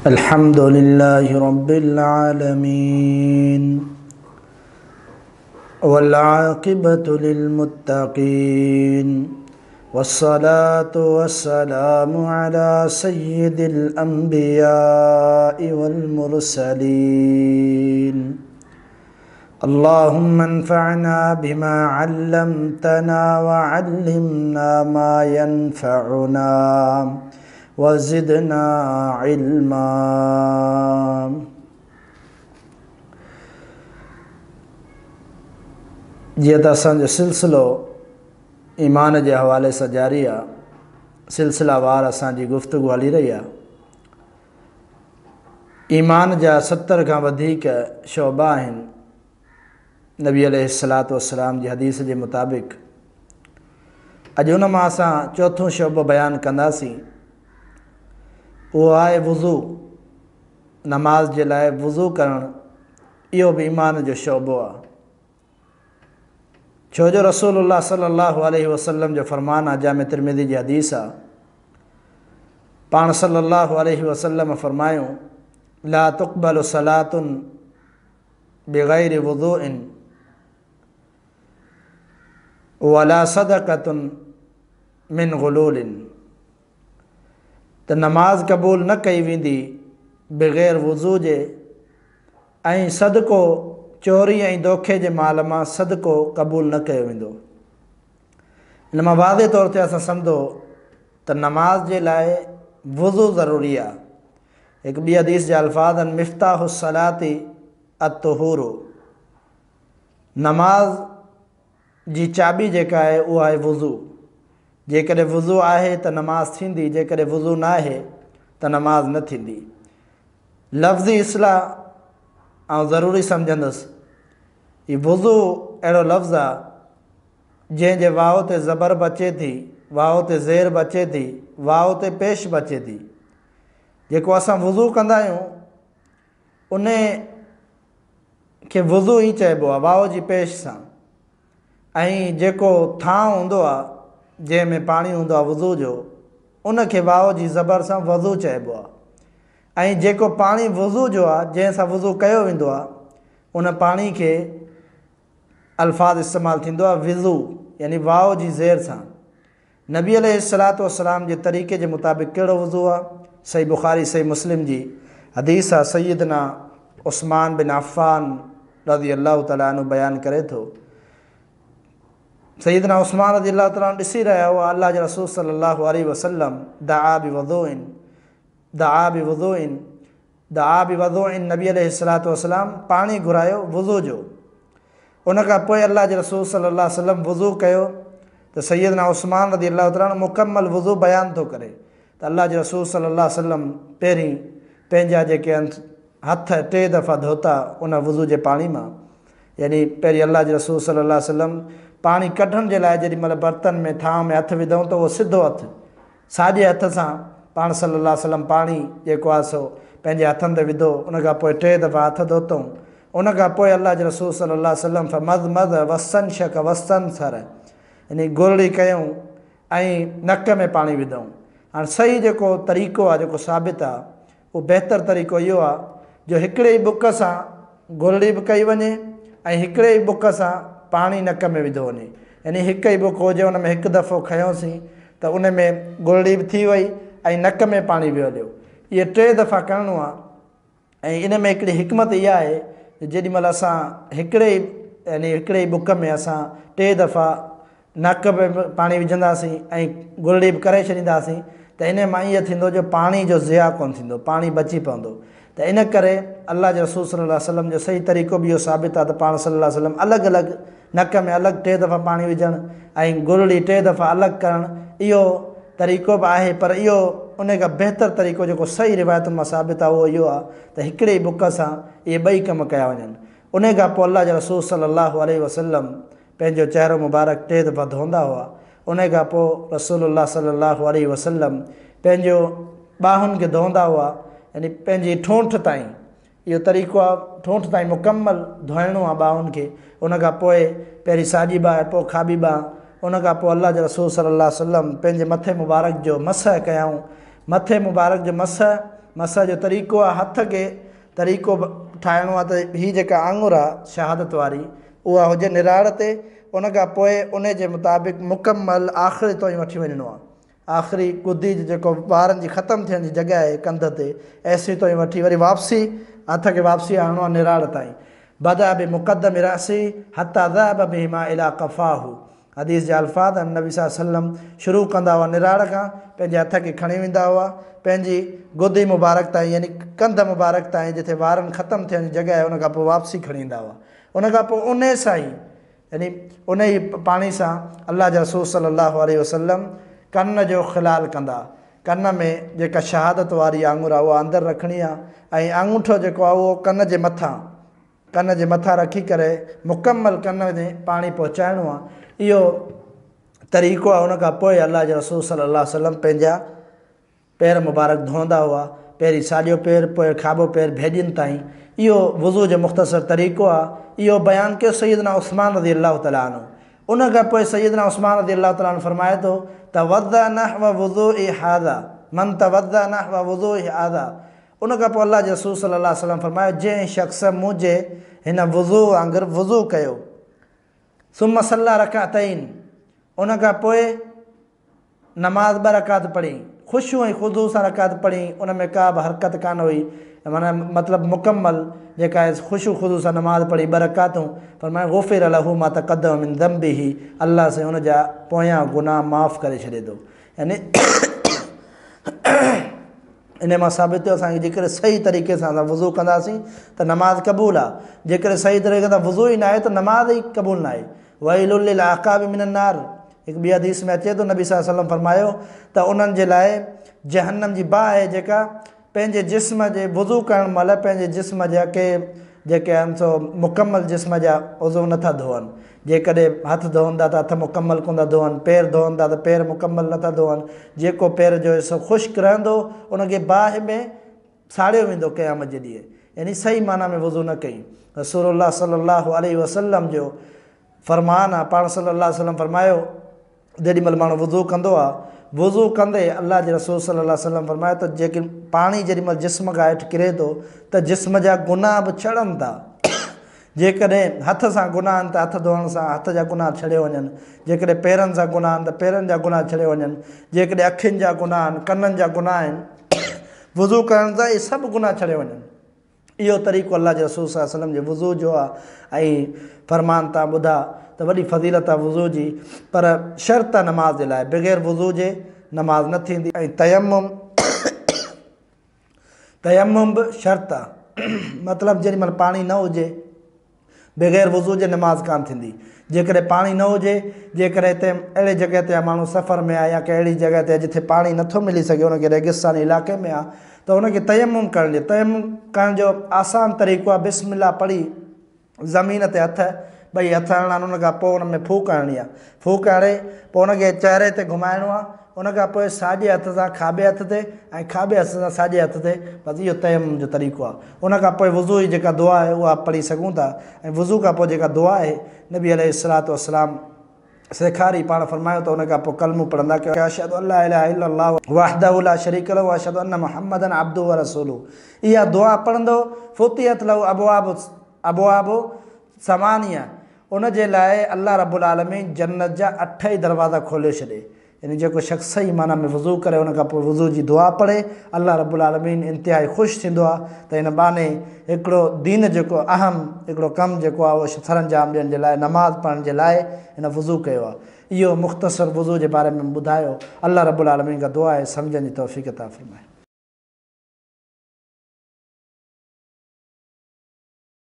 Alhamdulillahi Rabbil Alameen wal aqibatu lil muttaqeen wassalatu wassalamu ala sayyidil anbiya'i wal mursaleen. Allahumma anfa'na bima 'allamtana wa 'allimna ma yanfa'una وزدنا علما. जीअं त असांजो सिलसिलो ईमान जे हवाले सां जारी आहे, सिलसिलावार असांजी गुफ़्तगू हली रही आहे। ईमान जा 70 खां वधीक शोबा आहिनि। नबी अलैहिस्सलातु वस्सलाम जी हदीस जे मुताबिक़ अॼु उन मां असां चोथों शोबो बयानु कंदासीं। वो आहे वुज़ू। नमाज जे लाइ वुज़ू करणु इहो बि ईमान जो शोबो आहे। छो जो रसूलुल्लाह सल्लल्लाहु अलैहि वसल्लम जो फ़रमान आहे, जामे तिरमिज़ी जी हदीस आहे। पाण सल्लल्लाहु अलैहि वसल्लम फ़रमायूं, ला तुक़बलु सलातुन बिग़ैरि वुज़ूइन वला सदक़तुन मिन गुलूलिन। त नमाज़ क़बूल न कई वेंदी बग़ैर वुज़ू जे, ऐं सदको चोरी ऐं धोखे जे माल मां सदको क़बूल न कयो वेंदो। इन मां वाज़े तौर ते असां सम्झो त नमाज जे लाइ वुज़ू ज़रूरी आहे। हिकु ॿी हदीस जा अल्फाज़ आहिनि, मिफ़्ताहु सलाती अत-तुहूरु। नमाज जी चाबी जेका आहे उहा आहे वुज़ू। जेकॾहिं वुज़ू आहे त नमाज़ थींदी, जेकॾहिं वुज़ू न आहे त नमाज़ न थींदी। लफ़्ज़ी इस्लाह ऐं ज़रूरी सम्झंदुसि। हीउ वुज़ू अहिड़ो लफ़्ज़ आहे जंहिंजे वाओ ते ज़बर बि अचे थी, वाओ ते ज़ेर बि अचे थी, वाओ ते पेश बि अचे थी। जेको असां वुज़ू कंदा आहियूं उन खे वुज़ू ई चइबो आहे, वाओ जी पेश सां। ऐं जेको थांव हूंदो आहे जंहिंमें पाणी हूंदो आहे वुज़ू जो, उनखे वाओ जी ज़बर सां वज़ू चइबो आहे। ऐं जेको पाणी वुज़ू जो आहे, जंहिंसां वुज़ू कयो वेंदो आहे, उन पाणी खे अल्फाज़ इस्तेमालु थींदो आहे विज़ू, यानी वाओ जी ज़ेर सां। नबी अलैहिस्सलातु वस्सलाम जे तरीक़े जे मुताबिक़ कहिड़ो वुज़ू आहे? सही बुख़ारी सही मुस्लिम जी हदीस आहे। सैयदना उस्मान बिन अफ़्फ़ान रज़ी अल्लाह तआला अन्हु बयानु करे थो, सैयदना उस्मान रज़ी अल्लाह तआला ॾिसी रहिया हुआ अल्लाह जे रसूल सल्लल्लाहु अलैहि वसल्लम दआ बि वज़ूइन नबी अलैहिस्सलातु वस्सलाम पाणी घुरायो वुज़ू जो। उन खां पोइ अल्लाह जे रसूल सल्लल्लाहु अलैहि वसल्लम वुज़ू कयो त सैयदना उस्मान रज़ी अल्लाह तआला मुकम्मल वुज़ू बयानु थो करे त अल्लाह जे रसूल सल्लल्लाहु अलैहि वसल्लम पहिरीं पंहिंजा जेके हथ 3 दफ़ा धोता उन वुज़ू जे पाणी मां। यानी पहिरीं अल्लाह जे रसूल सल्लल्लाहु अलैहि वसल्लम पाणी कढण जे लाइ जेॾी महिल बर्तन में थांव में हथु विधऊं त उहो सिधो हथु साॼे हथ सां पाण सल्लल्लाहु अलैहि वसल्लम पाणी जेको आहे सो पंहिंजे हथनि ते विधो। उन खां पोइ 3 दफ़ा हथ धोतऊं। उन खां पोइ अल्लाह जे रसूल सल्लल्लाहु अलैहि वसल्लम फमज़मज़ वस्तंशक वस्तंसर, यानी गुरड़ी कयूं ऐं नक में पाणी विधऊं। हाणे सही जेको तरीक़ो आहे, जेको साबित आहे, उहो बहितर तरीक़ो इहो आहे जो हिकिड़े ई बुक सां गुरड़ी बि कई वञे ऐं हिकिड़े ई बुक सां पाणी नक में विधो वञे। यानी हिकु ई बुक हुजे, उन में हिकु दफ़ो खयोंसीं त उन में गुरड़ी बि थी वई ऐं नक में पाणी बि हलियो। इहे 3 दफ़ा करिणो आहे। ऐं इन में हिकिड़ी हिकमत इहा आहे जेॾी महिल असां हिकिड़े ई बुक में असां 3 दफ़ा नक में पाणी विझंदासीं ऐं गुरड़ी बि करे छॾींदासीं त इन मां ईअं थींदो जो पाणी जो ज़िया कोन थींदो, पाणी बची पवंदो। त इन करे अल्लाह जे रसूल सल्लल्लाहु अलैहि वसल्लम जो सही तरीक़ो बि इहो साबित आहे त पाण सल्लल्लाहु अलैहि वसल्लम अलॻि अलॻि नक में अलॻि 3 दफ़ा पाणी विझणु ऐं गुरड़ी 3 दफ़ा अलॻि करणु, इहो तरीक़ो बि आहे। पर इहो उन खां बहितर तरीक़ो जेको सही रिवायतुनि मां साबित आहे उहो इहो आहे त हिकिड़े ई बुक सां इहे ॿई कम कया वञनि। उन खां पोइ अल्लाह जे रसूल सल्लल्लाहु अलैहि वसल्लम पंहिंजो चहिरो मुबारक 3 दफ़ा धोईंदा हुआ। उन खां पोइ रसूलुल्लाह सल्लल्लाहु अलैहि वसल्लम पंहिंजो ॿाहुनि खे धोईंदा हुआ, यानी पंहिंजी ठोंठ ताईं। इहो तरीक़ो आहे, ठोंठ ताईं मुकम्मल धोइणो आहे ॿाहुनि खे। उन खां पोइ पहिरीं साॼी ॿाह, पोइ खाॿी ॿाह। उन खां पोइ अल्लाह जे रसूल सल्लल्लाहु अलैहि वसल्लम पंहिंजे मथे मुबारक जो मसह कयऊं। मथे मुबारक जो मसह मस जो तरीक़ो आहे, हथ खे तरीक़ो ठाहिणो आहे त हीअ जेका आङुर आहे शहादत वारी उहा हुजे निराड़ ते, उन खां पोइ उन जे मुताबिक़ मुकमल आख़िरी ताईं वठी वञिणो आहे। आख़िरी गुदी जेको वारनि जी ख़तमु थियण जी जॻह आहे कंध ते ऐसी ताईं वठी वरी वापसी हथ खे वापसी आणणो आहे निराड़ ताईं। बदा बि मुक़दम रासी हता ज़हब बिहिमा इला कफ़ाहू। हदीस जा अल्फाज़ नबी सल्लम शुरू कंदा हुआ निराड़ खां, पंहिंजे हथ खे खणी वेंदा हुआ पंहिंजी गुदी मुबारक ताईं यानी कंध मुबारक ताईं जिथे वारनि ख़तमु थियण जी जॻह आहे उन खां पोइ वापसी खणी ईंदा हुआ। उन खां पोइ उन सां ई यानी उन ई पाणी सां अल्लाह जा रसूल सल्लल्लाहु अलैहि वसल्लम कन जो ख़िलाल कंदा। कन में जेका शहादत वारी आङुर आहे उहा अंदरि रखणी आहे ऐं आङूठो जेको आहे उहो कन जे मथां रखी करे मुकमल कन में पाणी पहुचाइणो आहे। इहो तरीक़ो आहे। उन खां पोइ अल्लाह जे रसूल सल्लल्लाहु अलैहि वसल्लम पंहिंजा पेर मुबारक धोईंदा हुआ, पहिरीं साॼो पेर पोइ खाॿो पेर भेॼियुनि ताईं। इहो वुज़ू जो मुख़्तसर तरीक़ो आहे। इहो बयानु कयो सैयदना उस्मान रज़ी अल्लाह तआला अन्हु। उन खां पोइ सैयदना उस्मान रज़ी अल्लाह तआला अन्हु फरमाए थो तवद्दा नहव वुज़ूइ हाज़ा मन तवद्दा नहव वुज़ूइ हाज़ा। उन खां पोइ अल्लाह जे रसूल सल्लल्लाहु अलैहि वसल्लम फरमायो जंहिं शख़्स मुंहिंजे हिन वुज़ू वांगुरु वुज़ू कयो सुम्मा सल्ला रकातैन, उन खां पोइ नमाज़ 2 रकात पढ़ी ख़ुशू ऐं ख़ुदू सां रकात पढ़ी, उन में का बि हरकत कान हुई, माना मतिलबु मुकमल जेका आहे ख़ुशू ख़ुदू सां नमाज़ पढ़ी 2 रकातूं, फरमाए गुफ़िर लहू मा तक़द्दम मिन ज़ंबिही, अल्लाह से हुन जा पोयां गुनाह माफ़ करे छॾे थो। यानी इन मां साबित थियो असांखे जेकर सही तरीक़े सां असां वुज़ू कंदासीं त नमाज़ क़बूल आहे। जेकर सही तरीक़े सां वुज़ू ई न आहे त नमाज़ ई क़बूल न आहे। वैलुल लिल अक़ाबि मिनन नार, हिकु ॿी हदीस में अचे थो नबी सल्लल्लाहु अलैहि वसल्लम फरमायो त उन्हनि जे लाइ जहन्नम जी बाहि आहे जेका पंहिंजे जिस्म जे वुज़ू करण महिल पंहिंजे जिस्म जा जेके आहिनि सो मुकमल जिस्म जा उज़ू नथा धोअनि। जेकॾहिं हथ धोअंदा त हथ मुकमल कोन था धोअनि, पेर धोअंदा त पेर मुकमल नथा धोअनि। जेको पेर जो हिसो ख़ुश्क रहंदो उनखे बाहि में साड़ियो वेंदो क़यामत जे ॾींहुं, यानी सही माना में वुज़ू न कई। रसूलुल्लाह सल्लल्लाहु अलैहि वसल्लम जो फरमान आहे, पाण सल्लल्लाहु अलैहि वसल्लम फरमायो जेॾी महिल माण्हू वुज़ू कंदो आहे, वुज़ू कंदे अल्लाह जे रसूल सल्लल्लाहु अलैहि वसल्लम फरमायो त जेके पाणी जेॾी महिल जिस्म खां हेठि किरे थो त जिस्म जा गुनाह बि छड़नि था। जेकॾहिं हथ सां गुनाह आहिनि त हथ धोअण सां हथ जा गुनाह छॾे वञनि, जेकॾहिं पेरनि सां गुनाह आहिनि त पेरनि जा गुनाह छॾे वञनि, जेकॾहिं अखियुनि जा गुनाह आहिनि, कननि जा गुनाह आहिनि, वुज़ू करण सां इहे सभु गुनाह छॾे वञनि। इहो तरीक़ो अल्लाह जे रसूल सल्लल्लाहु अलैहि वसल्लम जे वुज़ू जो आहे। ऐं फरमान तव्हां ॿुधा त वॾी फज़ीलत आहे वुज़ू जी, पर शर्त आहे नमाज़ जे लाइ, बग़ैर वुज़ू जे नमाज़ न थींदी। ऐं तयम्मुम बि शर्त आहे, मतिलबु जेॾी महिल पाणी न हुजे बग़ैर वुज़ू जे नमाज़ कान थींदी। जेकॾहिं पाणी न हुजे, जेकॾहिं हिते अहिड़े जॻह ते माण्हू सफ़र में आहे या कंहिं अहिड़ी जॻह ते जिथे पाणी नथो मिली सघे, उनखे रेगिस्तानी इलाइक़े में आहे, त उनखे तयम्मुम करण करण जो आसान तरीक़ो आहे बिस्मिल्लाह पढ़ी ज़मीन ते ॿई हथ हणणा आहिनि, उन खां पोइ उन में फूक हणणी आहे। फूक हणे पोइ उनखे चहिरे ते घुमाइणो आहे, उन खां पोइ साॼे हथ सां खाॿे हथ ते ऐं खाॿे हथ सां साॼे हथ ते, बसि इहो तयम्मुम जो तरीक़ो आहे। उन खां पोइ वुज़ू जी जेका दुआ आहे उहा पढ़ी सघूं था। ऐं वुज़ू खां पोइ जेका दुआ आहे नबी अलैहिस्सलातु वस्सलाम सेखारी, पाण फरमायो त उन खां पोइ कलमो पढ़ंदा कयो अशहदु अल्ला इलाहा इल्लल्लाहु वहदहु ला शरीक लहु व अशहदु अन्न मुहम्मदन अब्दुहु व रसूलुहु। इहा दुआ पढ़ंदो फुतिहत लहु अबवाब समानिया, उन जे लाइ अल्लाह रब्बुल आलमीन जन्नत जा 8 ई दरवाज़ा खोले छॾे। यानी जेको शख़्स सही माना में वुज़ू करे उन खां पोइ वुज़ू जी दुआ पढ़े, अल्लाह रब्बुल आलमीन इंतिहाई ख़ुशि थींदो आहे त हिन बहाने हिकिड़ो दीन जेको अहम हिकिड़ो कमु जेको आहे उहो सरअंजाम ॾियण जे लाइ, नमाज़ पढ़ण जे लाइ हिन वुज़ू कयो आहे। इहो मुख़्तसर वुज़ू जे बारे में ॿुधायो। अल्लाह रब्बुल आलमीन खां दुआ आहे सम्झण जी तौफ़ीक़ अता फ़रमाए।